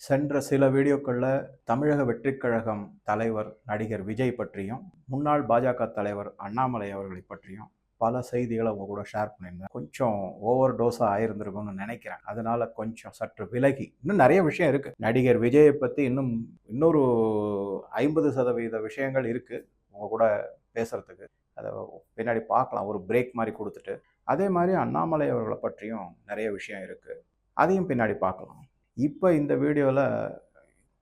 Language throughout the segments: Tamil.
சென்ற சில வீடியோக்கள்ல தமிழக வெற்றிக் கழகம் தலைவர் நடிகர் விஜய் பற்றியும், முன்னாள் பாஜக தலைவர் அண்ணாமலை அவர்களை பற்றியும் பல செய்திகள உங்க கூட ஷேர் பண்ணியிருந்தேன். கொஞ்சம் ஓவர் டோஸா ஆயிருந்திருக்கும்னு நினைக்கிறேன். அதனால கொஞ்சம் சற்று விலகி, இன்னும் நெறைய விஷயம் இருக்கு. நடிகர் விஜய பத்தி இன்னொரு 50% விஷயங்கள் இருக்கு உங்க கூட பேசுறதுக்கு. அத பின்னாடி பார்க்கலாம். ஒரு பிரேக் மாரி குடுத்துட்டு. அதே மாரி அண்ணாமலை அவர்கள பற்றியும் நெறைய விஷயம் இருக்கு. அதையும் பின்னாடி பார்க்கலாம். இப்ப இந்த வீடியோல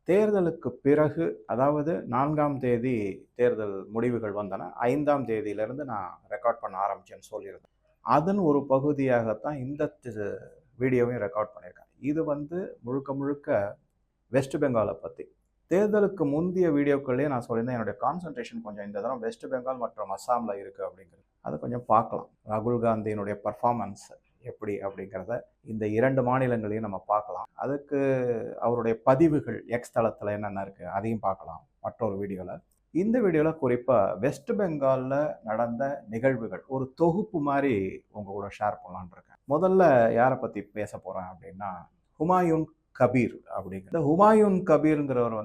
தேர்தலுக்கு பிறகு, அதாவது 4ஆம் தேதி தேர்தல் முடிவுகள் வந்தன. 5ஆம் தேதியிலிருந்து நான் ரெக்கார்ட் பண்ண ஆரம்பிச்சேன்னு சொல்லியிருந்தேன். அதன் ஒரு பகுதியாகத்தான் இந்த வீடியோவையும் ரெக்கார்ட் பண்ணியிருக்கேன். இது முழுக்க முழுக்க வெஸ்ட் பெங்கால பத்தி. தேர்தலுக்கு முந்தைய வீடியோக்கள்லயே நான் சொல்லியிருந்தேன், என்னுடைய கான்சன்ட்ரேஷன் கொஞ்சம் இந்த தடவ வெஸ்ட் பெங்கால் மற்றும் அஸ்ஸாம்ல இருக்கு அப்படிங்கிறது. அத கொஞ்சம் பார்க்கலாம். ராகுல் காந்தியினுடைய பெர்ஃபார்மன்ஸ் எப்படி அப்படிங்கிறத இந்த 2 மாநிலங்களையும் நம்ம பார்க்கலாம். அதுக்கு அவருடைய பதிவுகள் எக்ஸ் தளத்துல என்னென்ன இருக்கு அதையும் பார்க்கலாம் மற்றொரு வீடியோல. இந்த வீடியோல குறிப்பா வெஸ்ட் பெங்கால்ல நடந்த நிகழ்வுகள் ஒரு தொகுப்பு மாதிரி உங்க கூட ஷேர் பண்ணலான்னு இருக்கேன். முதல்ல யாரை பத்தி பேச போறேன் அப்படின்னா, ஹுமாயூன் கபீர் அப்படிங்கிற இந்த ஹுமாயூன் கபீருங்கிறவர்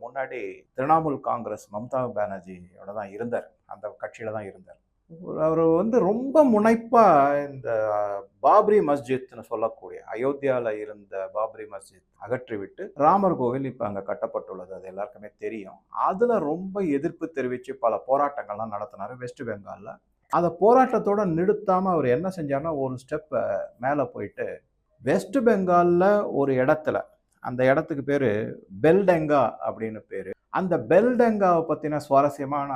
முன்னாடி திரிணாமுல் காங்கிரஸ் மம்தா பானர்ஜியோட தான் இருந்தார். அந்த கட்சியில தான் இருந்தார். அவர் ரொம்ப முனைப்பா இந்த பாப்ரி மஸ்ஜித்னு சொல்லக்கூடிய அயோத்தியால இருந்த பாப்ரி மஸ்ஜித் அகற்றிவிட்டு ராமர் கோவில் இப்ப அங்க கட்டப்பட்டுள்ளது. அது எல்லாருக்குமே தெரியும். அதுல ரொம்ப எதிர்ப்பு தெரிவிச்சு பல போராட்டங்கள்லாம் நடத்தினாரு வெஸ்ட் பெங்கால்ல. அந்த போராட்டத்தோட நிறுத்தாம அவர் என்ன செஞ்சாருன்னா, ஒரு ஸ்டெப் மேல போயிட்டு வெஸ்ட் பெங்கால்ல ஒரு இடத்துல, அந்த இடத்துக்கு பேரு பெல்டெங்கா அப்படின்னு பேரு. அந்த பெல்டெங்காவை பத்தின சுவாரஸ்யமான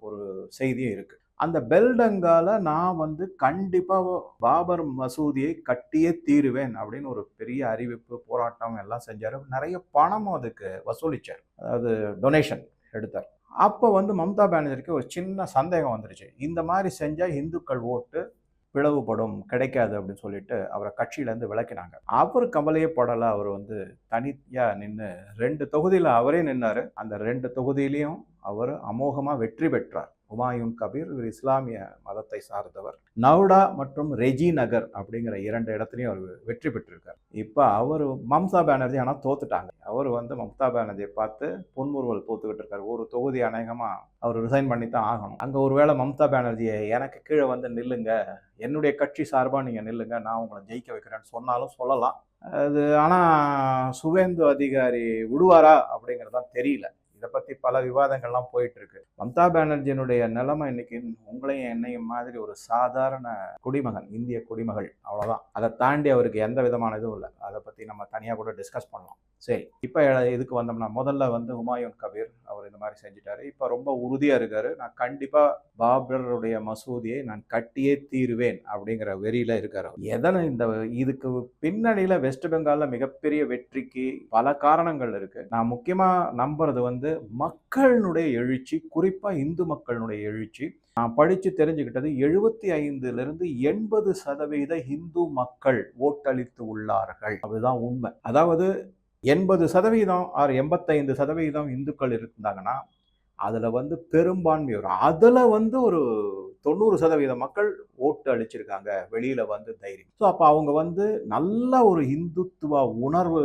ஒரு செய்தியும் இருக்கு. அந்த பெல்டெங்கால நான் கண்டிப்பா பாபர் மசூதியை கட்டியே தீருவேன் அப்படின்னு ஒரு பெரிய அறிவிப்பு, போராட்டம் எல்லாம் செஞ்சாரு. நிறைய பணமும் அதுக்கு வசூலிச்சார். அதாவது டொனேஷன் எடுத்தார். அப்ப மம்தா பானர்ஜிக்கு ஒரு சின்ன சந்தேகம் வந்துருச்சு. இந்த மாதிரி செஞ்சா இந்துக்கள் ஓட்டு பிளவுபடும், கிடைக்காது அப்படின்னு சொல்லிட்டு அவரை கட்சியிலேருந்து விலக்கினாங்க. அவர் கவலையே படலை. அவர் தனியா நின்று 2 தொகுதியில் அவரே நின்னாரு. அந்த 2 தொகுதியிலையும் அவர் அமோகமா வெற்றி பெற்றார். ஹுமாயூன் கபீர் இஸ்லாமிய மதத்தை சார்ந்தவர். நவ்டா மற்றும் ரெஜி நகர் அப்படிங்கிற 2 இடத்துலையும் அவர் வெற்றி பெற்றிருக்கார். இப்போ அவர் மம்தா பானர்ஜி ஆனால் தோத்துட்டாங்க. அவர் மம்தா பானர்ஜியை பார்த்து புன்முறுவல் பூத்துக்கிட்டு இருக்காரு. ஒரு தொகுதி அநேகமா அவர் ரிசைன் பண்ணி தான் ஆகணும். அங்கே ஒருவேளை மம்தா பானர்ஜியை எனக்கு கீழே நில்லுங்க, என்னுடைய கட்சி சார்பாக நீங்கள் நில்லுங்க, நான் உங்களை ஜெயிக்க வைக்கிறேன்னு சொன்னாலும் சொல்லலாம். அது ஆனால் சுவேந்து அதிகாரி விடுவாரா அப்படிங்கிறதான் தெரியல. இதை பற்றி பல விவாதங்கள்லாம் போயிட்டு இருக்கு. மம்தா பானர்ஜியினுடைய நிலைமை இன்னைக்கு உங்களையும் என்னையும் மாதிரி ஒரு சாதாரண குடிமகன், இந்திய குடிமகள், அவ்வளோதான். அதை தாண்டி அவருக்கு எந்த விதமான இதுவும் இல்லை. அதை பற்றி நம்ம தனியாக கூட டிஸ்கஸ் பண்ணலாம். சரி, இப்போ இதுக்கு வந்தோம்னா, முதல்ல ஹுமாயூன் கபீர் அவர் இந்த மாதிரி செஞ்சுட்டாரு. இப்போ ரொம்ப உறுதியாக இருக்காரு. நான் கண்டிப்பாக பாபருடைய மசூதியை நான் கட்டியே தீருவேன் அப்படிங்கிற வெறியில இருக்காரு. எதனை இதுக்கு பின்னணியில வெஸ்ட் பெங்கால்ல மிகப்பெரிய வெற்றிக்கு பல காரணங்கள் இருக்கு. நான் முக்கியமா நம்புறது மக்களுடைய எழுச்சி, குறிப்பா இந்து மக்களுடைய எழுச்சி. நான் படிச்சு தெரிஞ்சுக்கிட்டது 75லிருந்து 80% இந்து மக்கள் ஓட்டளித்து உள்ளார்கள். அதுதான் உண்மை. அதாவது 80% ஆர் 85% இந்துக்கள் இருந்தாங்கன்னா, அதுல பெரும்பான்மையோர், அதுல ஒரு 90% மக்கள் ஓட்டு அளிச்சிருக்காங்க. வெளியில தைரியம். ஸோ அப்ப அவங்க நல்ல ஒரு இந்துத்துவ உணர்வு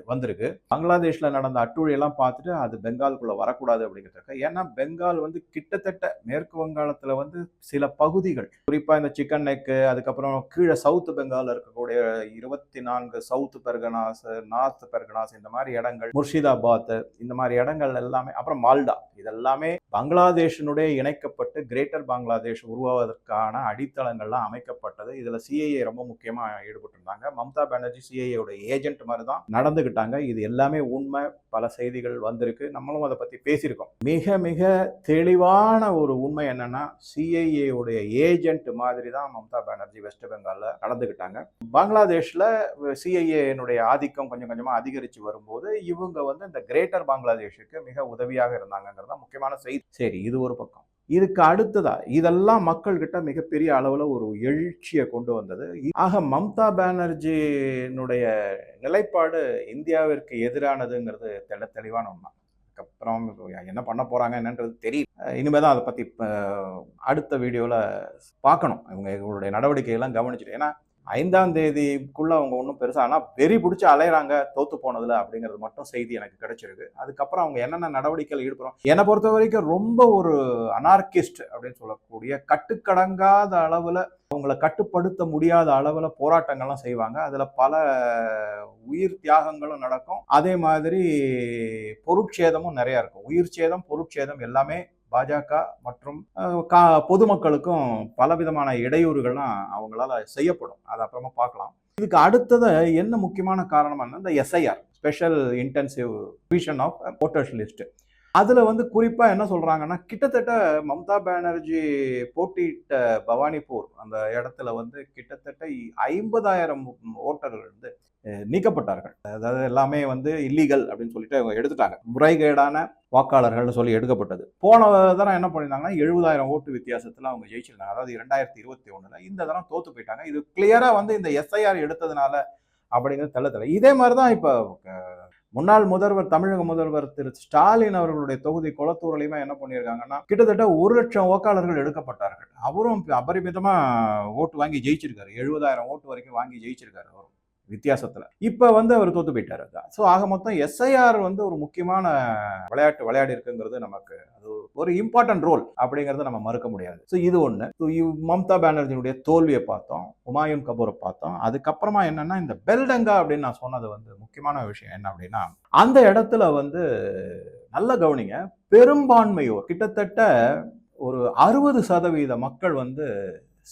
வந்திருக்கு. பங்களாதேஷ்ல நடந்த அட்டூழியெல்லாம் பார்த்துட்டு அது பெங்காலுக்குள்ள வரக்கூடாது அப்படிங்கிறதுக்கு. ஏன்னா பெங்கால் கிட்டத்தட்ட மேற்கு வங்காளத்துல சில பகுதிகள், குறிப்பா இந்த சிக்கன் நெக்கு, அதுக்கப்புறம் கீழே சவுத் பெங்கால் இருக்கக்கூடிய 24 சவுத் பெர்கனாஸ், நார்த் பெர்கனாஸ், இந்த மாதிரி இடங்கள், முர்ஷிதாபாத், இந்த மாதிரி இடங்கள் எல்லாமே, அப்புறம் மால்டா, இதெல்லாமே பங்களாதேஷனுடைய இணைக்கப்பட்டு கிரேட்டர் பங்களாதேஷ் உருவாவதற்கான அடித்தளங்கள்லாம் அமைக்கப்பட்டது. இதுல சிஐஏ ரொம்ப முக்கியமா ஈடுபட்டு இருந்தாங்க. மம்தா பானர்ஜி சிஐஏயோட ஏஜென்ட் மாதிரி தான் நடந்துகிட்டாங்க. இது எல்லாமே உண்மை. பல செய்திகள் வந்திருக்கு. நம்மளும் அதை பத்தி பேசியிருக்கோம். மிக மிக தெளிவான ஒரு உண்மை என்னன்னா, சிஐஏயோடைய ஏஜென்ட் மாதிரி தான் மம்தா பானர்ஜி வெஸ்ட் பெங்கால்ல நடந்துகிட்டாங்க. பங்களாதேஷ்ல சிஐஏனுடைய ஆதிக்கம் கொஞ்சம் கொஞ்சமா அதிகரிச்சு வரும்போது இவங்க இந்த கிரேட்டர் பங்களாதேஷுக்கு மிக உதவியாக இருந்தாங்கிறதா முக்கியமான செய்தி. சரி, இது ஒரு பக்கம். இதுக்கு அடுத்ததா இதெல்லாம் மக்கள் கிட்ட மிகப்பெரிய அளவுல ஒரு எழுச்சியை கொண்டு வந்தது. ஆக மம்தா பானர்ஜியினுடைய நிலைப்பாடு இந்தியாவிற்கு எதிரானதுங்கிறது தெளிவான உண்மை. அதுக்கப்புறம் என்ன பண்ண போறாங்க என்னன்றது தெரியல. இனிமேதான் அதை பத்தி அடுத்த வீடியோல பார்க்கணும். இவங்களுடைய நடவடிக்கையெல்லாம் கவனிச்சுட்டு. ஏன்னா 5ஆம் தேதிக்குள்ள அவங்க ஒன்றும் பெருசா, ஆனா வெறி பிடிச்சி அலையறாங்க தோத்து போனதுல அப்படிங்கிறது மட்டும் செய்தி எனக்கு கிடைச்சிருக்கு. அதுக்கப்புறம் அவங்க என்னென்ன நடவடிக்கைகள் ஈடுபடுறோம், என்னை பொறுத்த வரைக்கும் ரொம்ப ஒரு அனார்கிஸ்ட் அப்படின்னு சொல்லக்கூடிய கட்டுக்கடங்காத அளவுல, அவங்கள கட்டுப்படுத்த முடியாத அளவுல போராட்டங்கள்லாம் செய்வாங்க. அதுல பல உயிர் தியாகங்களும் நடக்கும். அதே மாதிரி பொருட்சேதமும் நிறைய இருக்கும். உயிர் சேதம், பொருட்சேதம் எல்லாமே பாஜக மற்றும் பொதுமக்களுக்கும் பலவிதமான இடையூறுகள்லாம் அவங்களால செய்யப்படும். அது அப்புறமா பார்க்கலாம். இதுக்கு அடுத்தது என்ன முக்கியமான காரணம்னா இந்த SIR, special intensive revision of voters list. அதுல வந்து குறிப்பா என்ன சொல்றாங்கன்னா, கிட்டத்தட்ட மம்தா பானர்ஜி போட்டியிட்ட பவானிபூர் அந்த இடத்துல வந்து கிட்டத்தட்ட 50,000 ஓட்டர்கள் வந்து நீக்கப்பட்டார்கள். அதாவது எல்லாமே வந்து இல்லீகல் அப்படின்னு சொல்லிட்டு அவங்க எடுத்துட்டாங்க. முறைகேடான வாக்காளர்கள்னு சொல்லி எடுக்கப்பட்டது. போன தரம் என்ன பண்ணியிருந்தாங்கன்னா 70,000 ஓட்டு வித்தியாசத்துல அவங்க ஜெயிச்சிருந்தாங்க. அதாவது 2021. இந்த தரம் தோத்து போயிட்டாங்க. இது கிளியரா வந்து இந்த எஸ்ஐஆர் எடுத்ததுனால அப்படிங்கிறது தெள்ள. இதே மாதிரிதான் இப்ப முன்னாள் முதல்வர், தமிழக முதல்வர் திரு ஸ்டாலின் அவர்களுடைய தொகுதி கொளத்தூர்லயுமே என்ன பண்ணியிருக்காங்கன்னா, கிட்டத்தட்ட 1,00,000 வாக்காளர்கள் எடுக்கப்பட்டார்கள். அவரும் அபரிமிதமா ஓட்டு வாங்கி ஜெயிச்சிருக்காரு. 70,000 ஓட்டு வரைக்கும் வாங்கி ஜெயிச்சிருக்காரு அவரும் வித்தியாசத்துல. இப்ப வந்து அவர் தோத்து போயிட்டாரு. ஸோ ஆக மொத்தம் எஸ்ஐஆர் வந்து ஒரு முக்கியமான விளையாட்டு விளையாடி இருக்குங்கிறது நமக்கு அது ஒரு இம்பார்ட்டன்ட் ரோல் அப்படிங்கறத நம்ம மறுக்க முடியாது. ஸோ இது ஒண்ணு. மம்தா பானர்ஜியுடைய தோல்வியை பார்த்தோம், ஹுமாயூன் கபூரை பார்த்தோம். அதுக்கப்புறமா என்னன்னா இந்த பெல்டங்கா அப்படின்னு நான் சொன்னது வந்து முக்கியமான விஷயம் என்ன அப்படின்னா, அந்த இடத்துல வந்து நல்ல கவனிங்க, பெரும்பான்மையோர் கிட்டத்தட்ட ஒரு 60% மக்கள் வந்து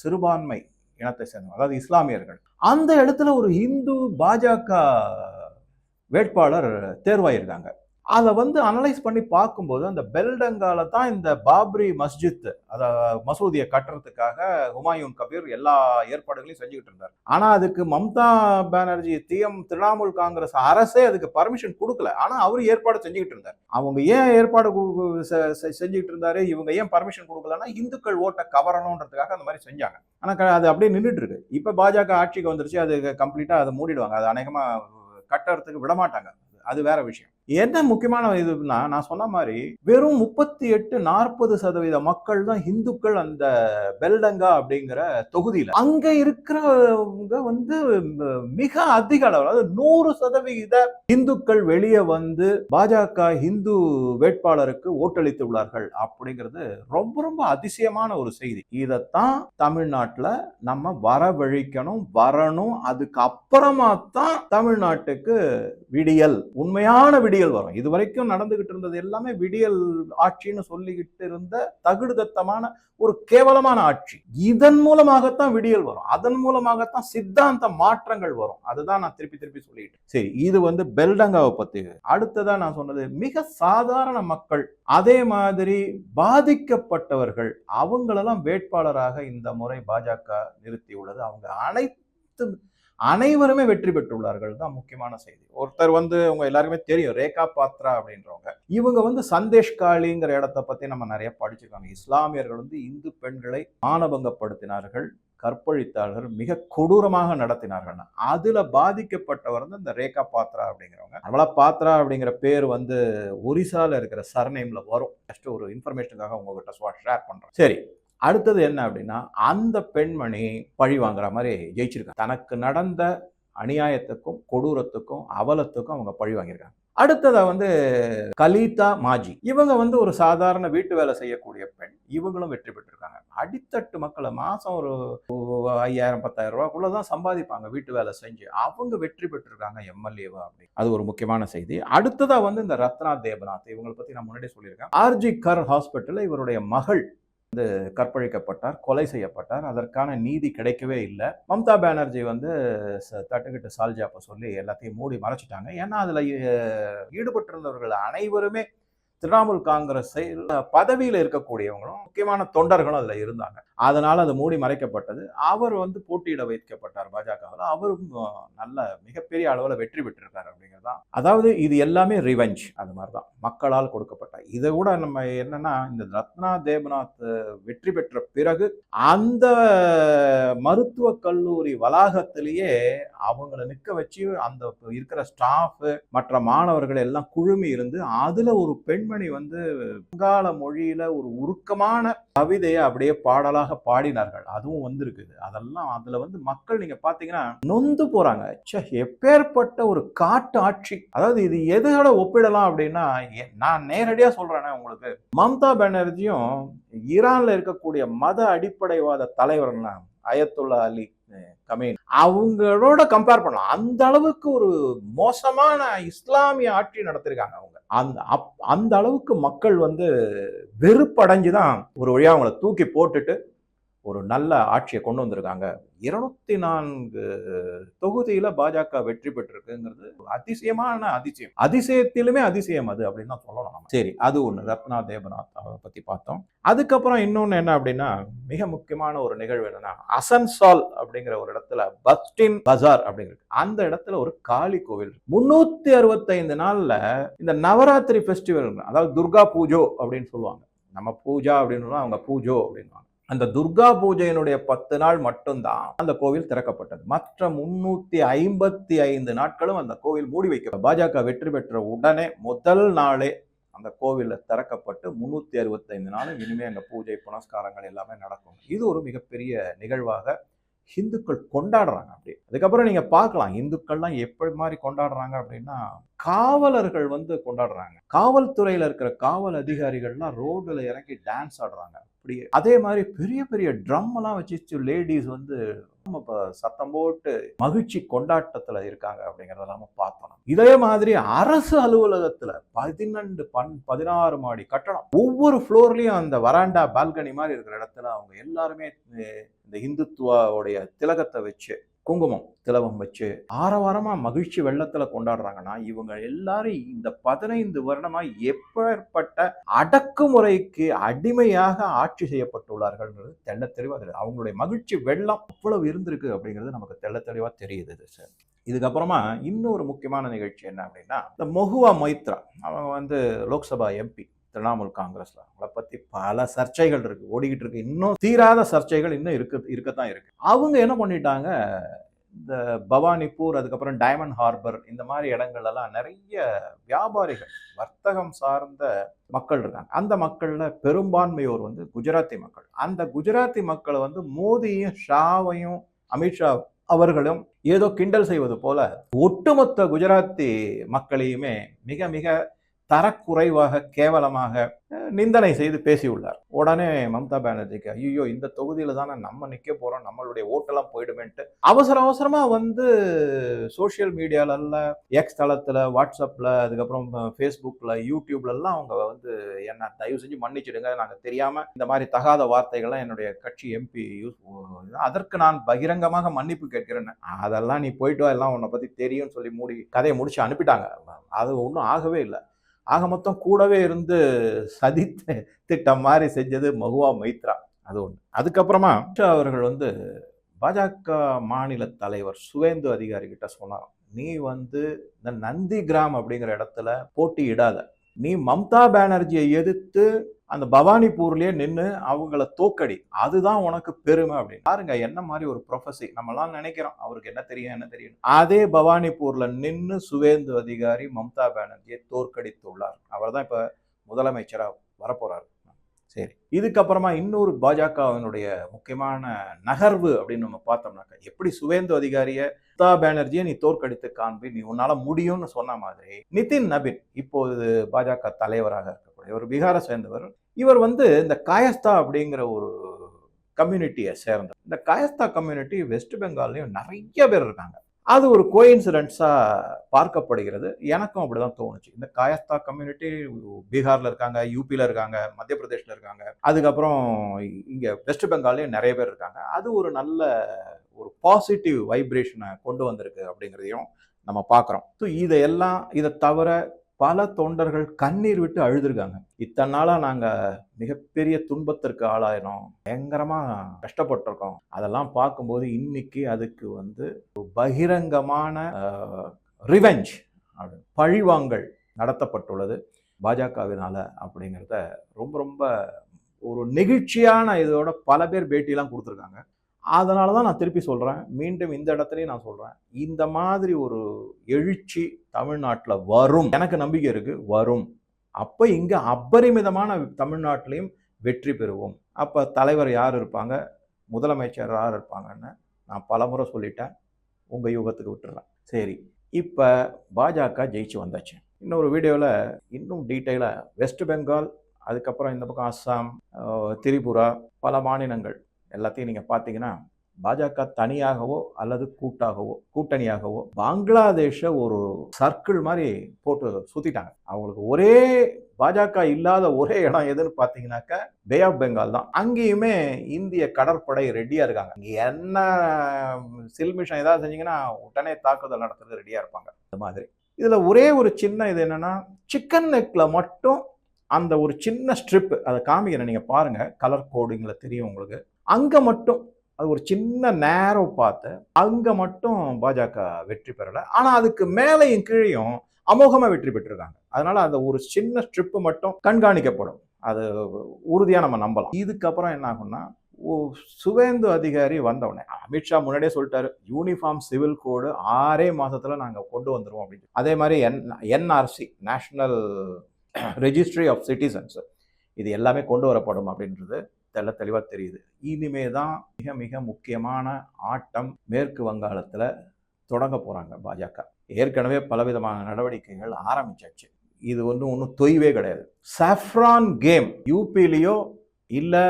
சிறுபான்மை இனத்தை சேர்ந்தவங்க, அதாவது இஸ்லாமியர்கள். அந்த இடத்துல ஒரு இந்து பாஜக வேட்பாளர் தேர்வாயிருக்காங்க. அதை வந்து அனலைஸ் பண்ணி பார்க்கும்போது அந்த பெல்டங்கால தான் இந்த பாப்ரி மஸ்ஜித் மசூதியை கட்டுறதுக்காக ஹுமாயூன் கபீர் எல்லா ஏற்பாடுகளையும் செஞ்சுக்கிட்டு இருந்தார். ஆனா அதுக்கு மம்தா பானர்ஜி திரிணாமுல் காங்கிரஸ் அரசே அதுக்கு பர்மிஷன் கொடுக்கல. ஆனா அவரு ஏற்பாடு செஞ்சுக்கிட்டு இருந்தார். அவங்க ஏன் ஏற்பாடு செஞ்சுக்கிட்டு இருந்தாரு, இவங்க ஏன் பர்மிஷன் கொடுக்கலன்னா இந்துக்கள் ஓட்டை கவரணும்ன்றதுக்காக அந்த மாதிரி செஞ்சாங்க. ஆனா அது அப்படியே நின்றுட்டு இருக்கு. இப்ப பாஜக ஆட்சிக்கு வந்துருச்சு, அது கம்ப்ளீட்டா அதை மூடிடுவாங்க. அது அநேகமா கட்டுறதுக்கு விட மாட்டாங்க. அது வேற விஷயம். என்ன முக்கியமான இதுன்னா, நான் சொன்ன மாதிரி வெறும் 38-40% மக்கள் தான் இந்துக்கள் அந்த பெல்டங்கா அப்படிங்கிற தொகுதியில. அங்க இருக்கிறவங்க வந்து மிக அதிக அளவு, அதாவது 100% இந்துக்கள் வெளியே வந்து பாஜக இந்து வேட்பாளருக்கு ஓட்டளித்து உள்ளார்கள் அப்படிங்கிறது ரொம்ப ரொம்ப அதிசயமான ஒரு செய்தி. இதைத்தான் தமிழ்நாட்டுல நம்ம வரவழிக்கணும், வரணும். அதுக்கு அப்புறமா தான் தமிழ்நாட்டுக்கு விடியல், உண்மையான விடியல் வரும். இதுவரைக்கும் நடந்துகிட்டு இருந்தது எல்லாமே விடியல் ஆட்சின்னு சொல்லிக்கிட்டு இருந்த தகுடுதத்தமான ஒரு கேவலமான ஆட்சி. இதன் மூலமாகத்தான் விடியல் வரும், அதன் மூலமாகத்தான் சித்தாந்த மாற்றங்கள் வரும். அதுதான் நான் திருப்பி திருப்பி சொல்லிட்டு. சரி, இது வந்து பெல்டங்காவை பத்தி. அடுத்ததான் நான் சொன்னது மிக சாதாரண மக்கள், அதே மாதிரி பாதிக்கப்பட்டவர்கள், அவங்களெல்லாம் வேட்பாளராக இந்த முறை பாஜக நிறுத்தியுள்ளது. அவங்க அனைவருமே வெற்றி பெற்றுள்ளார்கள் தான் முக்கியமான செய்தி. ஒருத்தர் வந்து உங்க எல்லாருக்குமே தெரியும், ரேகா பாத்ரா அப்படின்றவங்க. இவங்க வந்து சந்தேஷ்காலிங்கிற இடத்தை பத்தி நம்ம நிறைய படிச்சிருக்காங்க. இஸ்லாமியர்கள் வந்து இந்து பெண்களை மானபங்கப்படுத்தினார்கள், கற்பழித்தார்கள், மிக கொடூரமாக நடத்தினார்கள். அதுல பாதிக்கப்பட்டவர் வந்து இந்த ரேகா பாத்ரா அப்படிங்கிறவங்க. அவளா பாத்ரா அப்படிங்கிற பேர் வந்து ஒரிசால இருக்கிற சர்நேம்ல வரும். ஜஸ்ட் ஒரு இன்ஃபர்மேஷனுக்காக உங்ககிட்ட ஷேர் பண்றேன். சரி, அடுத்தது என்ன அப்படின்னா, அந்த பெண்மணி பழி வாங்குற மாதிரி ஜெயிச்சிருக்காங்க. தனக்கு நடந்த அநியாயத்துக்கும் கொடூரத்துக்கும் அவலத்துக்கும் அவங்க பழி வாங்கியிருக்காங்க. அடுத்ததா வந்து கலிதா மாஜி, இவங்க வந்து ஒரு சாதாரண வீட்டு வேலை செய்யக்கூடிய பெண். இவங்களும் வெற்றி பெற்றிருக்காங்க. அடித்தட்டு மக்களை மாசம் ஒரு 5,000-10,000 ரூபாய்க்குள்ளதான் சம்பாதிப்பாங்க வீட்டு வேலை செஞ்சு. அவங்க வெற்றி பெற்றிருக்காங்க எம்எல்ஏவா அப்படி. அது ஒரு முக்கியமான செய்தி. அடுத்ததா வந்து இந்த ரத்னா தேபநாத், இவங்களை பத்தி நான் முன்னாடியே சொல்லியிருக்கேன். ஆர்ஜி கர் ஹாஸ்பிட்டல்ல இவருடைய மகள் கற்பழிக்கப்பட்டார், கொலை செய்யப்பட்டார். அதற்கான நீதி கிடைக்கவே இல்லை. மம்தா பானர்ஜி வந்து தட்டுக்கிட்டு சால்ஜாப்ப சொல்லி எல்லாத்தையும் மூடி மறைச்சிட்டாங்க. ஏன்னா அதுல ஈடுபட்டிருந்தவர்கள் அனைவருமே திரிணாமுல் காங்கிரஸ் பதவியில் இருக்கக்கூடியவங்களும் முக்கியமான தொண்டர்களும் அதுல இருந்தாங்க. அதனால அது மூடி மறைக்கப்பட்டது. அவர் வந்து போட்டியிட வைக்கப்பட்டார் பாஜகவில். அவரும் நல்ல மிகப்பெரிய அளவில் வெற்றி பெற்றிருக்காரு அப்படிங்கிறதான். அதாவது இது எல்லாமே ரிவெஞ்ச், அது மாதிரிதான் மக்களால் கொடுக்கப்பட்ட. இதை கூட நம்ம என்னன்னா, இந்த ரத்னா தேபநாத் வெற்றி பெற்ற பிறகு அந்த மருத்துவ கல்லூரி வளாகத்திலேயே அவங்களை நிற்க வச்சு அந்த இருக்கிற ஸ்டாஃப் மற்ற மாணவர்கள் எல்லாம் குழுமி இருந்து அதுல ஒரு பெண் பெண்மணி வந்து வங்காள மொழியில ஒரு உருக்கமான கவிதையை அப்படியே பாடலாக பாடினார்கள். அதுவும் வந்திருக்குது. அதெல்லாம் அதுல வந்து மக்கள் நீங்க பாத்தீங்கன்னா நொந்து போறாங்க. எப்பேற்பட்ட ஒரு காட்டு ஆட்சி. அதாவது இது எதோட ஒப்பிடலாம் அப்படின்னா, நான் நேரடியா சொல்றேனே உங்களுக்கு, மம்தா பானர்ஜியும் ஈரான்ல இருக்கக்கூடிய மத அடிப்படைவாத தலைவர்னா அயத்துல்லா அலி கமேனி அவங்களோட கம்பேர் பண்ணலாம். அந்த அளவுக்கு ஒரு மோசமான இஸ்லாமிய ஆட்சி நடத்திருக்காங்க அவங்க. அந்த அளவுக்கு மக்கள் வந்து வெறுப்படைஞ்சுதான் ஒரு வழியா அவங்கள தூக்கி போட்டுட்டு ஒரு நல்ல ஆட்சியை கொண்டு வந்திருக்காங்க. 204 தொகுதியில பாஜக வெற்றி பெற்றிருக்குங்கிறது அதிசயமான அதிசயம். அதிசயத்திலுமே அதிசயம் அது அப்படின்னு தான் சொல்லணும் நம்ம. சரி, அது ஒண்ணு. ரத்னா தேபநாத் அவரை பத்தி பார்த்தோம். அதுக்கப்புறம் இன்னொன்னு என்ன அப்படின்னா, மிக முக்கியமான ஒரு நிகழ்வு என்னன்னா, அசன்சால் அப்படிங்கிற ஒரு இடத்துல பஸ்டின் பஜார் அப்படிங்கிறது, அந்த இடத்துல ஒரு காளி கோவில் 365 நாள்ல இந்த நவராத்திரி ஃபெஸ்டிவல், அதாவது துர்கா பூஜோ அப்படின்னு சொல்லுவாங்க. நம்ம பூஜா அப்படின்னு அவங்க பூஜோ அப்படின்னு. அந்த துர்கா பூஜையினுடைய 10 நாள் மட்டும்தான் அந்த கோவில் திறக்கப்பட்டது. மற்ற 355 நாட்களும் அந்த கோவில் மூடி வைக்கப்பட்டது. பாஜக வெற்றி பெற்ற உடனே முதல் நாளே அந்த கோவில்ல திறக்கப்பட்டு 365 நாளும் இனிமே அங்க பூஜை புனஸ்காரங்கள் எல்லாமே நடக்கும். இது ஒரு மிகப்பெரிய நிகழ்வாக ஹிந்துக்கள் கொண்டாடுறாங்க. அப்படி அதுக்கப்புறம் நீங்க பார்க்கலாம், இந்துக்கள்லாம் எப்படி மாதிரி கொண்டாடுறாங்க அப்படின்னா, காவலர்கள் வந்து கொண்டாடுறாங்க. காவல்துறையில இருக்கிற காவல் அதிகாரிகள்லாம் ரோடுல இறங்கி டான்ஸ் ஆடுறாங்க. அப்படியே அதே மாதிரி பெரிய பெரிய ட்ரம் எல்லாம் வச்சு லேடிஸ் வந்து சத்தம் போட்டு மகிழ்ச்சி கொண்டாட்டத்துல இருக்காங்க அப்படிங்கறதெல்லாம் பார்த்தோம். இதே மாதிரி அரசு அலுவலகத்துல 16 மாடி கட்டடம், ஒவ்வொரு ஃப்ளோர்லயும் அந்த வராண்டா பால்கனி மாதிரி இருக்கிற இடத்துல அவங்க எல்லாருமே இந்த இந்துத்துவோடைய திலகத்தை வச்சு, குங்குமம் திலகம் வச்சு ஆரவாரமா மகிழ்ச்சி வெள்ளத்துல கொண்டாடுறாங்கன்னா, இவங்க எல்லாரும் இந்த 15 வருடமா எப்பேற்பட்ட அடக்குமுறைக்கு அடிமையாக ஆட்சி செய்யப்பட்டுள்ளார்கள் தெள்ள தெளிவா தெரியுது. அவங்களுடைய மகிழ்ச்சி வெள்ளம் அவ்வளவு இருந்திருக்கு அப்படிங்கிறது நமக்கு தெள்ள தெளிவா தெரியுது சார். இதுக்கப்புறமா இன்னொரு முக்கியமான நிகழ்ச்சி என்ன அப்படின்னா, இந்த மொஹுவா மொய்த்ரா, அவங்க வந்து லோக்சபா எம்பி திரிணாமுல் காங்கிரஸ்ல, அவங்கள பத்தி பல சர்ச்சைகள் இருக்கு, ஓடிக்கிட்டு இருக்கு. இன்னும் தீராத சர்ச்சைகள் இன்னும் இருக்கத்தான் இருக்கு. அவங்க என்ன பண்ணிட்டாங்க, இந்த பவானிப்பூர், அதுக்கப்புறம் டைமண்ட் ஹார்பர், இந்த மாதிரி இடங்கள் எல்லாம் நிறைய வியாபாரிகள், வர்த்தகம் சார்ந்த மக்கள் இருக்காங்க. அந்த மக்கள்ல பெரும்பான்மையோர் வந்து குஜராத்தி மக்கள். அந்த குஜராத்தி மக்களை வந்து மோடியும் ஷாவையும் அமித்ஷா அவர்களும் ஏதோ கிண்டல் செய்வது போல ஒட்டுமொத்த குஜராத்தி மக்களையுமே மிக மிக தரக்குறைவாக கேவலமாக நிந்தனை செய்து பேசியுள்ளார். உடனே மம்தா பானர்ஜிக்கு ஐயோ இந்த தொகுதியில தானே நம்ம நிக்க போறோம், நம்மளுடைய ஓட்டெல்லாம் போயிடுமேன்ட்டு அவசரமா வந்து சோசியல் மீடியால, எக்ஸ் தளத்துல, வாட்ஸ்அப்ல, அதுக்கப்புறம் ஃபேஸ்புக்ல, யூடியூப்ல எல்லாம் அவங்க வந்து என்ன தயவு செஞ்சு மன்னிச்சிடுங்க, நாங்க தெரியாம இந்த மாதிரி தகாத வார்த்தைகள்லாம் என்னுடைய கட்சி எம்பி யூஸ், அதற்கு நான் பகிரங்கமாக மன்னிப்பு கேட்கிறேன். அதெல்லாம் நீ போயிட்டு எல்லாம் உன்னை பத்தி தெரியும்னு சொல்லி கதையை முடிச்சு அனுப்பிட்டாங்க. அது ஒன்றும் ஆகவே இல்லை. ஆக மொத்தம் கூடவே இருந்து சதி திட்டம் மாதிரி செஞ்சது மஹுவா மொய்த்ரா, அது ஒண்ணு. அதுக்கப்புறமா அவர்கள் வந்து பாஜக மாநில தலைவர் சுவேந்து அதிகாரி கிட்ட சொன்னார், நீ வந்து இந்த நந்தி கிராம் அப்படிங்கிற இடத்துல போட்டியிடாத, நீ மம்தா பானர்ஜியை எதிர்த்து அந்த பவானிப்பூர்லயே நின்று அவங்கள தோக்கடி, அதுதான் உனக்கு பெருமை அப்படின்னு. பாருங்க என்ன மாதிரி ஒரு ப்ரொஃபஸி. நம்ம எல்லாம் நினைக்கிறோம் அவருக்கு என்ன தெரியும். அதே பவானிப்பூர்ல நின்று சுவேந்து அதிகாரி மம்தா பானர்ஜியை தோற்கடித்துள்ளார். அவர் தான் இப்ப முதலமைச்சரா வரப்போறாரு. சரி, இதுக்கப்புறமா இன்னொரு பாஜகவினுடைய முக்கியமான நகர்வு அப்படின்னு நம்ம பார்த்தோம்னாக்க, எப்படி சுவேந்து அதிகாரிய மம்தா பானர்ஜியை நீ தோற்கடித்து காண்பி, நீ உன்னால முடியும்னு சொன்ன மாதிரி நிதின் நபின் இப்போது பாஜக தலைவராக இருக்கக்கூடிய ஒரு பீகாரை சேர்ந்தவர். இவர் வந்து இந்த காயஸ்தா அப்படிங்கிற ஒரு கம்யூனிட்டியை சேர்ந்தவர். இந்த காயஸ்தா கம்யூனிட்டி வெஸ்ட் பெங்கால்லையும் நிறைய பேர் இருக்காங்க. அது ஒரு கோயின்சிடென்ஸா பார்க்கப்படுகிறது. எனக்கும் அப்படிதான் தோணுச்சு. இந்த காயஸ்தா கம்யூனிட்டி பீகார்ல இருக்காங்க, யூபியில இருக்காங்க, மத்திய பிரதேஷ்ல இருக்காங்க, அதுக்கப்புறம் இங்க வெஸ்ட் பெங்கால்லையும் நிறைய பேர் இருக்காங்க. அது ஒரு நல்ல ஒரு பாசிட்டிவ் வைப்ரேஷனை கொண்டு வந்திருக்கு அப்படிங்கிறதையும் நம்ம பார்க்குறோம். ஸோ இதை தவிர பல தொண்டர்கள் கண்ணீர் விட்டு அழுதுருக்காங்க. இத்தனை நாளா நாங்க மிகப்பெரிய துன்பத்திற்கு ஆளாயினோம், பயங்கரமா கஷ்டப்பட்டிருக்கோம். அதெல்லாம் பார்க்கும்போது இன்னைக்கு அதுக்கு வந்து பகிரங்கமான ரிவெஞ்ச், பழிவாங்கல் நடத்தப்பட்டுள்ளது பாஜகவினால அப்படிங்கிறத ரொம்ப ரொம்ப ஒரு நெகிழ்ச்சியான இதோட பல பேர் பேட்டியெல்லாம் கொடுத்துருக்காங்க. அதனால தான் நான் திருப்பி சொல்கிறேன், மீண்டும் இந்த இடத்துலையும் நான் சொல்கிறேன், இந்த மாதிரி ஒரு எழுச்சி தமிழ்நாட்டில் வரும், எனக்கு நம்பிக்கை இருக்குது, வரும். அப்போ இங்கே அபரிமிதமான தமிழ்நாட்டிலையும் வெற்றி பெறுவோம். அப்போ தலைவர் யார் இருப்பாங்க, முதலமைச்சர் யார் இருப்பாங்கன்னு நான் பலமுறை சொல்லிட்டேன். உங்கள் யூகத்துக்கு விட்டுறேன். சரி, இப்போ பாஜக ஜெயிச்சு வந்தாச்சு. இன்னொரு வீடியோவில் இன்னும் டீட்டெயிலாக வெஸ்ட் பெங்கால், அதுக்கப்புறம் இந்த பக்கம் அஸ்ஸாம், திரிபுரா, பல மாநிலங்கள் எல்லாத்தையும் நீங்கள் பார்த்தீங்கன்னா பாஜக தனியாகவோ அல்லது கூட்டணியாகவோ பங்களாதேஷை ஒரு சர்க்கிள் மாதிரி போட்டு சுத்திட்டாங்க. அவங்களுக்கு ஒரே பாஜக இல்லாத ஒரே இடம் எதுன்னு பார்த்தீங்கன்னாக்க பே ஆஃப் பெங்கால் தான். அங்கேயுமே இந்திய கடற்படை ரெடியா இருக்காங்க. என்ன சில்மிஷம் ஏதாவது செஞ்சீங்கன்னா உடனே தாக்குதல் நடத்துறது ரெடியா இருப்பாங்க. இந்த மாதிரி இதுல ஒரே ஒரு சின்ன இது என்னன்னா, சிக்கன் நெக்ல மட்டும் அந்த ஒரு சின்ன ஸ்ட்ரிப், அதை காமிக்கிறேன், நீங்க பாருங்க, கலர் கோடிங்ல தெரியும் உங்களுக்கு. அங்க மட்டும் அது ஒரு சின்ன நேரோ பார்த்து அங்க மட்டும் பாஜக வெற்றி பெறல. ஆனா அதுக்கு மேலையும் கீழையும் அமோகமா வெற்றி பெற்றிருக்காங்க. அதனால அந்த ஒரு சின்ன ஸ்ட்ரிப் மட்டும் கண்காணிக்கப்படும். அது உறுதியா நம்ம நம்பலாம். இதுக்கப்புறம் என்ன ஆகும்னா, சுவேந்து அதிகாரி வந்தவுடனே அமித்ஷா முன்னாடியே சொல்லிட்டாரு, யூனிஃபார்ம் சிவில் கோடு 6 மாசத்துல நாங்க கொண்டு வந்துருவோம் அப்படின்னு. அதே மாதிரி NRC, national registry of citizens, இது எல்லாமே கொண்டு வரப்படும் அப்படின்றது தெளிவாக தெரியுது. இனிமே தான் மிக மிக முக்கியமான ஆட்டம் மேற்கு வங்காளத்தில் தொடங்க போகிறாங்க பாஜக. ஏற்கனவே பலவிதமான நடவடிக்கைகள் ஆரம்பிச்சாச்சு. இது ஒன்றும் தொய்வே கிடையாது. சாஃப்ரான் கேம் யூபிலேயோ இல்லை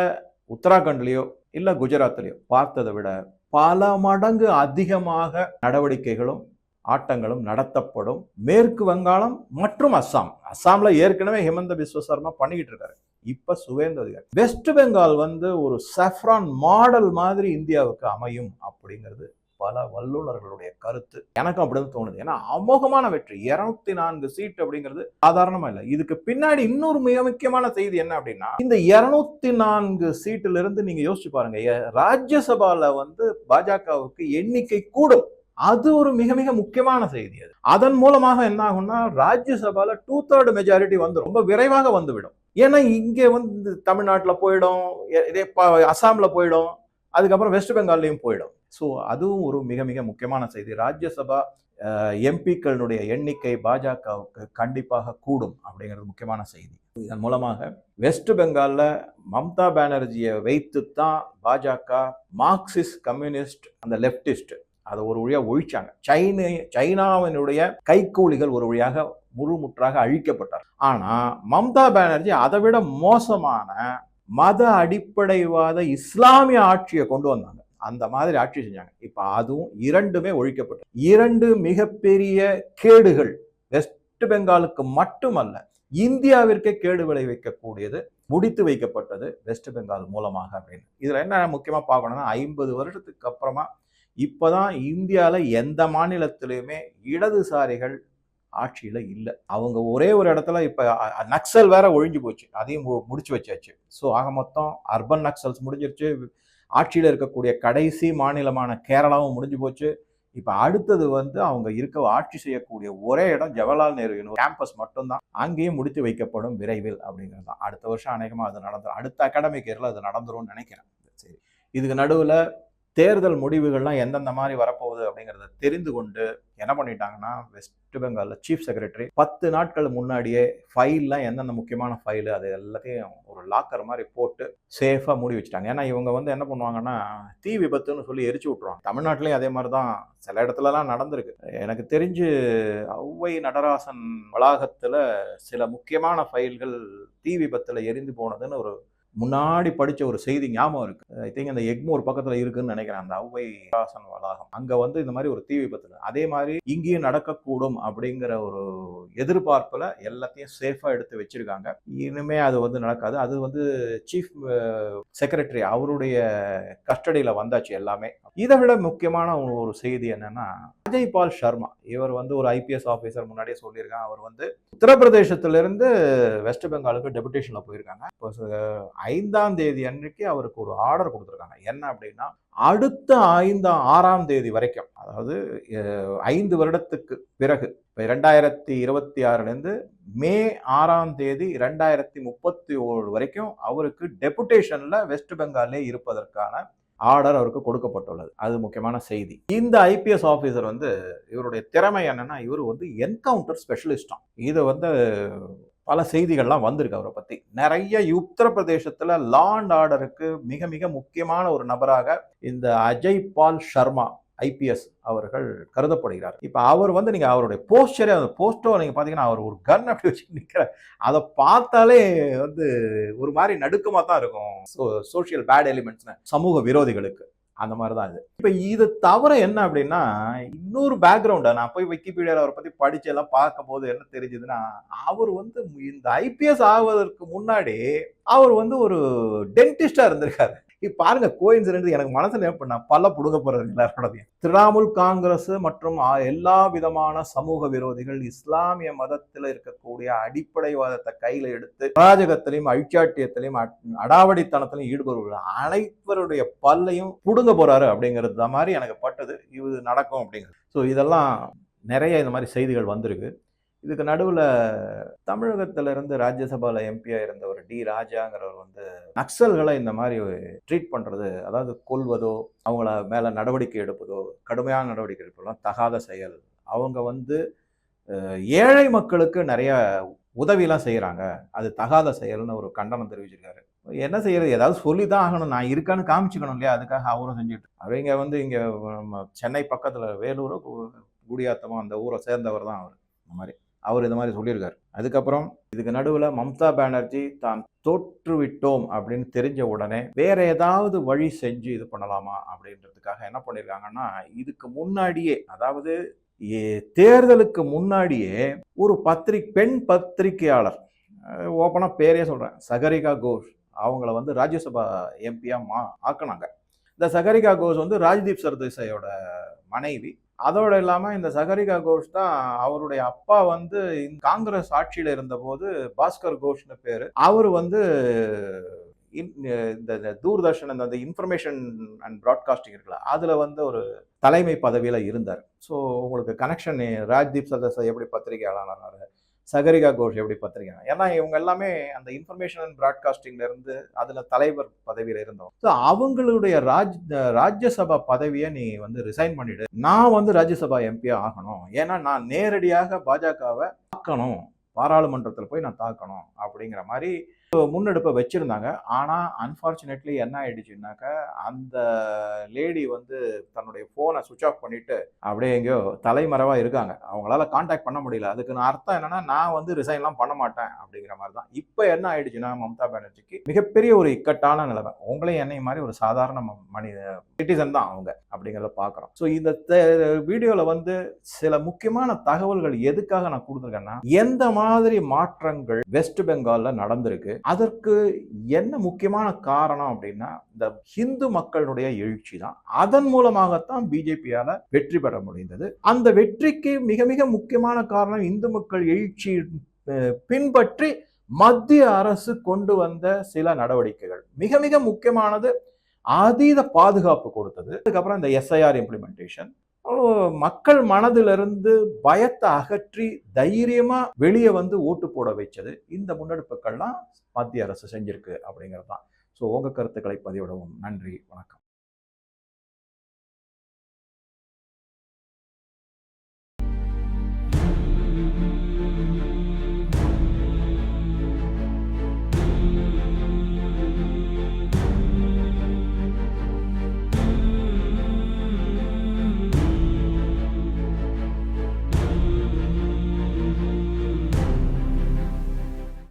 உத்தராகண்ட்லேயோ இல்லை குஜராத்லேயோ பார்த்ததை விட பல மடங்கு அதிகமாக நடவடிக்கைகளும் ஆட்டங்களும் நடத்தப்படும். மேற்கு வங்காளம் மற்றும் அஸ்ஸாம்ல ஏற்கனவே ஹிமந்த பிஸ்வ சர்மா பண்ணிக்கிட்டு இருக்காரு. இப்ப சுவேந்து அதிகாரி. வெஸ்ட் பெங்கால் ஒரு சாஃப்ரான் மாடல் மாதிரி இந்தியாவுக்கு அமையும் அப்படிங்கிறது பல வல்லுநர்களுடைய கருத்து. எனக்கும் அப்படின்னு தோணுது. ஏன்னா அமோகமான வெற்றி, 204 சீட் அப்படிங்கிறது சாதாரணமா இல்லை. இதுக்கு பின்னாடி இன்னொரு மிக முக்கியமான செய்தி என்ன அப்படின்னா, இந்த 204 சீட்டுல இருந்து நீங்க யோசிச்சு பாருங்க, ராஜ்யசபால பாஜகவுக்கு எண்ணிக்கை கூடும். அது ஒரு மிக மிக முக்கியமான செய்தி. அது அதன் மூலமாக என்ன ஆகும்னா, ராஜ்யசபால 2/3 மெஜாரிட்டி ரொம்ப விரைவாக வந்துவிடும். ஏன்னா இங்க தமிழ்நாட்டில் போயிடும், அசாம்ல போயிடும், அதுக்கப்புறம் வெஸ்ட் பெங்கால்லையும் போயிடும். ஸோ அதுவும் ஒரு மிக மிக முக்கியமான செய்தி. ராஜ்யசபா எம்பிக்களுடைய எண்ணிக்கை பாஜகவுக்கு கண்டிப்பாக கூடும் அப்படிங்கிறது முக்கியமான செய்தி. இதன் மூலமாக வெஸ்ட் பெங்கால்ல மம்தா பானர்ஜியை வைத்து தான் பாஜக மார்க்சிஸ்ட், கம்யூனிஸ்ட், அந்த லெப்டிஸ்ட் அதை ஒரு வழியாக ஒழிச்சாங்க. சைனாவினுடைய கைக்கூலிகள் ஒரு வழியாக முழுமுற்றாக அழிக்கப்பட்டார். ஆனா மம்தா பானர்ஜி அதை விட மோசமான மத அடிப்படைவாத இஸ்லாமிய ஆட்சியை கொண்டு வந்தாங்க. அந்த மாதிரி ஆட்சி செஞ்சாங்க. இப்ப அதுவும் இரண்டுமே ஒழிக்கப்பட்டது. 2 மிகப்பெரிய கேடுகள் வெஸ்ட் பெங்காலுக்கு மட்டுமல்ல, இந்தியாவிற்கே கேடு விளைவிக்கக்கூடியது முடித்து வைக்கப்பட்டது வெஸ்ட் பெங்கால் மூலமாக அப்படின்னு. இதுல என்ன முக்கியமா பார்க்கணும்னா, 50 வருஷத்துக்கு அப்புறமா இப்பதான் இந்தியால எந்த மாநிலத்திலுமே இடதுசாரிகள் ஆட்சியில இல்லை. அவங்க ஒரே ஒரு இடத்துல இப்ப நக்சல் வேற ஒழிஞ்சு போச்சு, அதையும் முடிச்சு வச்சாச்சு. ஸோ ஆக மொத்தம் அர்பன் நக்சல்ஸ் முடிஞ்சிருச்சு. ஆட்சியில் இருக்கக்கூடிய கடைசி மாநிலமான கேரளாவும் முடிஞ்சு போச்சு. இப்ப அடுத்தது அவங்க ஆட்சி செய்யக்கூடிய ஒரே இடம் ஜவஹர்லால் நேரு கேம்பஸ் மட்டும்தான். அங்கேயும் முடித்து வைக்கப்படும் விரைவில் அப்படிங்கிறது தான். அடுத்த வருஷம் அநேகமா அது நடந்துடும். அடுத்த அகாடமிக் இயர்ல அது நடந்துரும்னு நினைக்கிறேன். சரி, இதுக்கு நடுவில் தேர்தல் முடிவுகள்லாம் எந்தெந்த மாதிரி வரப்போகுது அப்படிங்கிறத தெரிந்து கொண்டு என்ன பண்ணிட்டாங்கன்னா, வெஸ்ட் பெங்காலில் சீஃப் செக்ரட்டரி 10 நாட்கள் முன்னாடியே ஃபைல்லாம் எந்தெந்த முக்கியமான ஃபைலு அது எல்லாத்தையும் ஒரு லாக்கர் மாதிரி போட்டு சேஃபாக மூடி வச்சுட்டாங்க. ஏன்னா இவங்க என்ன பண்ணுவாங்கன்னா, தீ விபத்துன்னு சொல்லி எரிச்சு விட்ருவாங்க. தமிழ்நாட்டிலையும் அதே மாதிரி தான் சில இடத்துலலாம் நடந்திருக்கு. எனக்கு தெரிஞ்சு ஔவை நடராசன் வளாகத்தில் சில முக்கியமான ஃபைல்கள் தீ விபத்தில் எரிந்து போனதுன்னு ஒரு முன்னாடி படிச்ச ஒரு செய்தி ஞாபகம் இருக்கு. ஐ திங்க் அந்த எக்மோர் பக்கத்துல இருக்குன்னு நினைக்கிறேன், அந்த ஔவை நடராசன் வளாகம். அங்க இந்த மாதிரி ஒரு தீ விபத்துல அதே மாதிரி இங்கேயும் நடக்கக்கூடும் அப்படிங்கிற ஒரு எதிர்பார்ப்புல எல்லாத்தையும் சேஃபா எடுத்து வச்சிருக்காங்க. இனிமே அது நடக்காது. அது சீஃப் செக்ரட்டரி அவருடைய கஸ்டடியில வந்தாச்சு எல்லாமே. இதை விட முக்கியமான ஒரு செய்தி என்னன்னா, அஜய் பால் சர்மா இவர் ஒரு ஐபிஎஸ் ஆபீசர், முன்னாடியே சொல்லியிருக்காங்க. அவர் உத்தரப்பிரதேசத்திலிருந்து வெஸ்ட் பெங்காலுக்கு டெபுடேஷன்ல போயிருக்காங்க. 5ஆம் தேதி அன்றைக்கு அவருக்கு ஒரு ஆர்டர் கொடுத்துருக்காங்க. என்ன அப்படின்னா, அடுத்த 6ஆம் தேதி வரைக்கும், அதாவது 5 வருடத்துக்கு பிறகு 2026 மே 6ஆம் தேதி 2031 வரைக்கும் அவருக்கு டெபுடேஷன்ல வெஸ்ட் பெங்காலே இருப்பதற்கான ஆர்டர் அவருக்கு கொடுக்கப்பட்டுள்ளது. அது முக்கியமான செய்தி. இந்த ஐபிஎஸ் ஆபீசர் இவருடைய திறமை என்னன்னா, இவர் என்கவுண்டர் ஸ்பெஷலிஸ்டாம். இதை பல செய்திகள்லாம் வந்திருக்கு அவரை பத்தி. நிறைய உத்தரப்பிரதேசத்துல லா அண்ட் ஆர்டருக்கு மிக மிக முக்கியமான ஒரு நபராக இந்த அஜய் பால் சர்மா ஐபிஎஸ் அவர்கள் கருதப்படுகிறார். இப்ப அவர் வந்து நீங்க அவருடைய போஸ்டரே, அந்த போஸ்டோ நீங்க பாத்தீங்கன்னா அவர் ஒரு கன் அப்படி வச்சு நிக்கிற, அதை பார்த்தாலே வந்து ஒரு மாதிரி நடுக்கமா தான் இருக்கும். சோசியல் பேட் எலிமெண்ட்ஸ், சமூக விரோதிகளுக்கு அந்த மாதிரி தான் இது. இப்ப இது தவிர என்ன அப்படின்னா, இன்னொரு பேக்ரவுண்டை நான் போய் விக்கிபீடியாவில் அவரை பத்தி படிச்சு எல்லாம் பார்க்கும் போது என்ன தெரிஞ்சதுன்னா, அவர் வந்து இந்த ஐபிஎஸ் ஆவதற்கு முன்னாடி அவர் வந்து ஒரு டென்டிஸ்டா இருந்திருக்காரு. இப்ப பாருங்க கோயின்சிடென்ட், எனக்கு மனசுல ஏற்பட பல்ல புடுங்க போறது எல்லாரோடையும். திரிணாமுல் காங்கிரஸ் மற்றும் எல்லா விதமான சமூக விரோதிகள் இஸ்லாமிய மதத்தில் இருக்கக்கூடிய அடிப்படைவாதத்தை கையில எடுத்து அராஜகத்திலையும் அழிச்சாட்டியத்திலையும் அடாவடித்தனத்திலையும் ஈடுபடுவார்கள் அனைவருடைய பல்லையும் புடுங்க போறாரு அப்படிங்கிறது மாதிரி எனக்கு பட்டது. இது நடக்கும் அப்படிங்கிறது. ஸோ இதெல்லாம் நிறைய இந்த மாதிரி செய்திகள் வந்திருக்கு. இதுக்கு நடுவில் தமிழகத்திலிருந்து ராஜ்யசபாவில் எம்பியா இருந்தவர் டி ராஜாங்கிறவர் வந்து நக்சல்களை இந்த மாதிரி ட்ரீட் பண்ணுறது, அதாவது கொல்வதோ அவங்கள மேலே நடவடிக்கை எடுப்பதோ, கடுமையான நடவடிக்கை எடுப்பதோ தகாத செயல். அவங்க வந்து ஏழை மக்களுக்கு நிறைய உதவியெல்லாம் செய்கிறாங்க, அது தகாத செயல்னு ஒரு கண்டனம் தெரிவிச்சிருக்காரு. என்ன செய்யறது, ஏதாவது சொல்லி தான் ஆகணும், நான் இருக்கான்னு காமிச்சுக்கணும் இல்லையா, அதுக்காக அவரும் செஞ்சுட்டு. அவங்க வந்து இங்கே சென்னை பக்கத்தில் வேலூரோ குடியாத்தமோ அந்த ஊரை சேர்ந்தவர் தான் அவர். இந்த மாதிரி அவர் இந்த மாதிரி சொல்லியிருக்காரு. அதுக்கப்புறம் இதுக்கு நடுவில் மம்தா பானர்ஜி தான் தோற்றுவிட்டோம் அப்படின்னு தெரிஞ்ச உடனே வேற ஏதாவது வழி செஞ்சு இது பண்ணலாமா அப்படின்றதுக்காக என்ன பண்ணியிருக்காங்கன்னா, இதுக்கு முன்னாடியே, அதாவது தேர்தலுக்கு முன்னாடியே ஒரு பெண் பத்திரிகையாளர், ஓப்பனா பேரே சொல்றேன், சகரிகா கோஷ், அவங்கள வந்து ராஜ்யசபா எம்பியா ஆக்குனாங்க. இந்த சகரிகா கோஷ் வந்து ராஜ்தீப் சர்தேசாயோட மனைவி. அதோட இல்லாம இந்த சகரிகா கோஷ் தான் அவருடைய அப்பா வந்து காங்கிரஸ் ஆட்சியில இருந்தபோது பாஸ்கர் கோஷ்னு பேரு, அவரு வந்து இந்த தூர்தர்ஷன் அந்த இன்ஃபர்மேஷன் அண்ட் ப்ராட்காஸ்டிங் இருக்குல்ல, அதுல வந்து ஒரு தலைமை பதவியில இருந்தார். ஸோ உங்களுக்கு கனெக்ஷன், ராஜ்தீப் சர்தேசாய் எப்படி பத்திரிகையாளர், சகரிகா கோஷ் எப்படி பத்திரிகை, ஏன்னா இவங்க எல்லாமே அந்த இன்ஃபர்மேஷன் அண்ட் ப்ராட்காஸ்டிங்ல இருந்து அதுல தலைவர் பதவியில இருந்தோம். ஸோ அவங்களுடைய ராஜ்யசபா பதவியை நீ வந்து ரிசைன் பண்ணிடு, நான் வந்து ராஜ்யசபா எம்பியா ஆகணும், ஏன்னா நான் நேரடியாக பாஜகவை தாக்கணும், பாராளுமன்றத்தில் போய் நான் தாக்கணும் அப்படிங்கிற மாதிரி முன்னெடுப்பை வச்சிருந்தாங்க. ஆனா அன்பார்ச்சுனேட்லி என்ன ஆயிடுச்சுன்னாக்கா, அந்த லேடி வந்து தன்னுடைய போனை சுவிட்ச் ஆஃப் பண்ணிட்டு அப்படியே எங்கேயோ தலைமறைவா இருக்காங்க, அவங்களால கான்டாக்ட் பண்ண முடியல. அதுக்கு நான் அர்த்தம் என்னன்னா, நான் வந்து ரிசைன்லாம் பண்ண மாட்டேன் அப்படிங்கிற மாதிரி தான். இப்போ என்ன ஆயிடுச்சுன்னா, மம்தா பானர்ஜிக்கு மிகப்பெரிய ஒரு இக்கட்டான நிலைமை. உங்களையும் என்னை மாதிரி ஒரு சாதாரண சிட்டிசன் தான் அவங்க அப்படிங்கிறத பார்க்குறோம். ஸோ இந்த வீடியோவில் வந்து சில முக்கியமான தகவல்கள் எதுக்காக நான் கொடுத்துருக்கேன்னா, எந்த மாதிரி மாற்றங்கள் வெஸ்ட் பெங்கால்ல நடந்திருக்கு, அதற்கு என்ன முக்கியமான காரணம் அப்படின்னா, இந்த ஹிந்து மக்களுடைய எழுச்சி தான். அதன் மூலமாகத்தான் பிஜேபியால வெற்றி பெற முடிந்தது. அந்த வெற்றிக்கு மிக மிக முக்கியமான காரணம் இந்து மக்கள் எழுச்சி பின்பற்றி மத்திய அரசு கொண்டு வந்த சில நடவடிக்கைகள். மிக மிக முக்கியமானது அதீத பாதுகாப்பு கொடுத்தது. அதுக்கப்புறம் இந்த எஸ்ஐஆர் இம்ப்ளிமெண்டேஷன், மக்கள் மனதிலிருந்து பயத்தை அகற்றி தைரியமா வெளியே வந்து ஓட்டு போட வச்சது. இந்த முன்னெடுப்புகள்லாம் மத்திய அரசு செஞ்சிருக்கு அப்படிங்கிறது தான். ஸோ உங்க கருத்துக்களை பதிவிடவும். நன்றி, வணக்கம்.